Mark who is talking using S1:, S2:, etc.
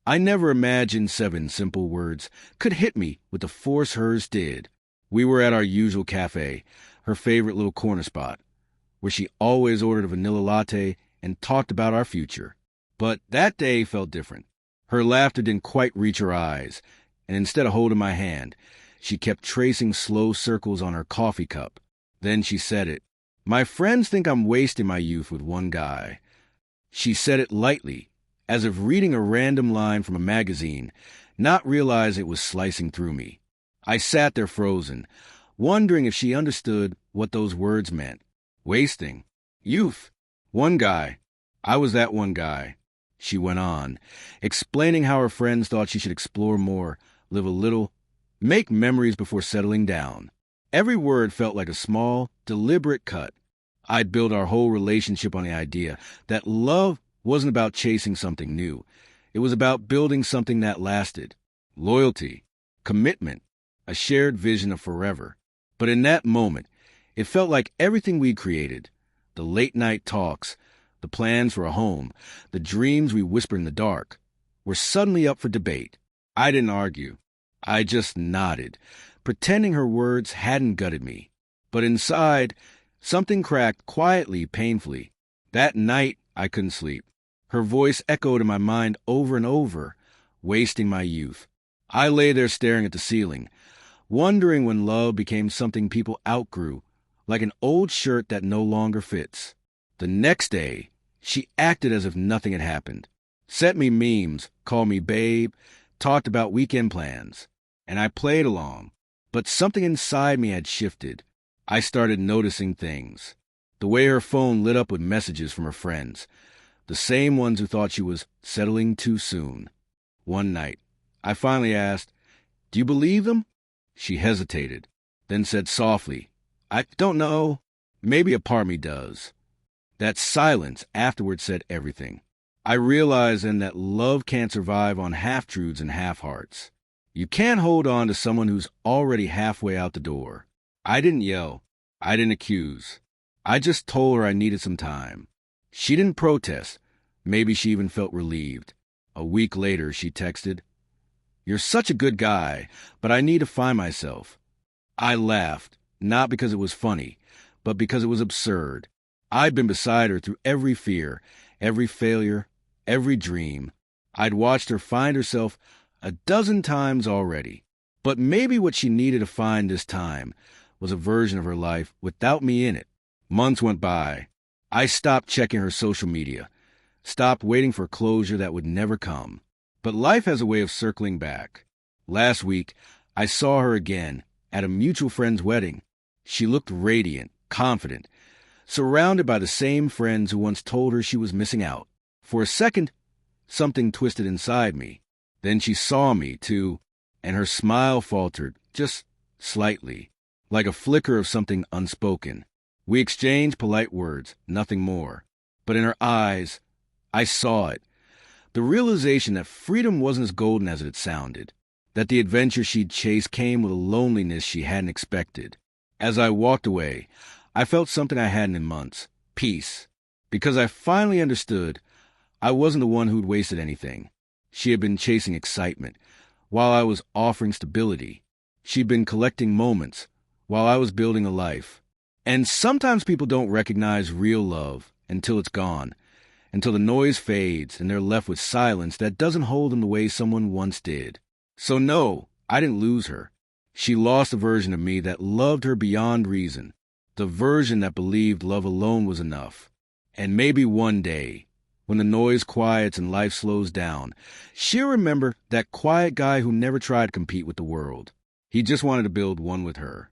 S1: I never imagined 7 simple words could hit me with the force hers did. We were at our usual cafe, her favorite little corner spot, where she always ordered a vanilla latte and talked about our future. But that day felt different. Her laughter didn't quite reach her eyes, and instead of holding my hand, she kept tracing slow circles on her coffee cup. Then she said it. My friends think I'm wasting my youth with one guy. She said it lightly, as if reading a random line from a magazine, not realize it was slicing through me. I sat there frozen, wondering if she understood what those words meant. Wasting. Youth. One guy. I was that one guy. She went on, explaining how her friends thought she should explore more, live a little, make memories before settling down. Every word felt like a small, deliberate cut. I'd built our whole relationship on the idea that love wasn't about chasing something new. It was about building something that lasted. Loyalty, commitment, a shared vision of forever. But in that moment, it felt like everything we created, the late-night talks, the plans for a home, the dreams we whispered in the dark, were suddenly up for debate. I didn't argue. I just nodded, pretending her words hadn't gutted me. But inside, something cracked quietly, painfully. That night, I couldn't sleep. Her voice echoed in my mind over and over, wasting my youth. I lay there staring at the ceiling, wondering when love became something people outgrew, like an old shirt that no longer fits. The next day, she acted as if nothing had happened, sent me memes, called me babe, talked about weekend plans, and I played along. But something inside me had shifted. I started noticing things. The way her phone lit up with messages from her friends, the same ones who thought she was settling too soon. One night, I finally asked, "Do you believe them?" She hesitated, then said softly, "I don't know. Maybe a part of me does." That silence afterward said everything. I realized then that love can't survive on half-truths and half-hearts. You can't hold on to someone who's already halfway out the door. I didn't yell. I didn't accuse. I just told her I needed some time. She didn't protest. Maybe she even felt relieved. A week later, she texted, "You're such a good guy, but I need to find myself." I laughed, not because it was funny, but because it was absurd. I'd been beside her through every fear, every failure, every dream. I'd watched her find herself a dozen times already. But maybe what she needed to find this time was a version of her life without me in it. Months went by. I stopped checking her social media, stopped waiting for closure that would never come. But life has a way of circling back. Last week, I saw her again at a mutual friend's wedding. She looked radiant, confident, surrounded by the same friends who once told her she was missing out. For a second, something twisted inside me. Then she saw me, too, and her smile faltered, just slightly, like a flicker of something unspoken. We exchanged polite words, nothing more. But in her eyes, I saw it. The realization that freedom wasn't as golden as it had sounded, that the adventure she'd chased came with a loneliness she hadn't expected. As I walked away, I felt something I hadn't in months, peace, because I finally understood I wasn't the one who'd wasted anything. She had been chasing excitement, while I was offering stability. She'd been collecting moments, while I was building a life. And sometimes people don't recognize real love until it's gone, until the noise fades and they're left with silence that doesn't hold them the way someone once did. So no, I didn't lose her. She lost a version of me that loved her beyond reason, the version that believed love alone was enough. And maybe one day, when the noise quiets and life slows down, she'll remember that quiet guy who never tried to compete with the world. He just wanted to build one with her.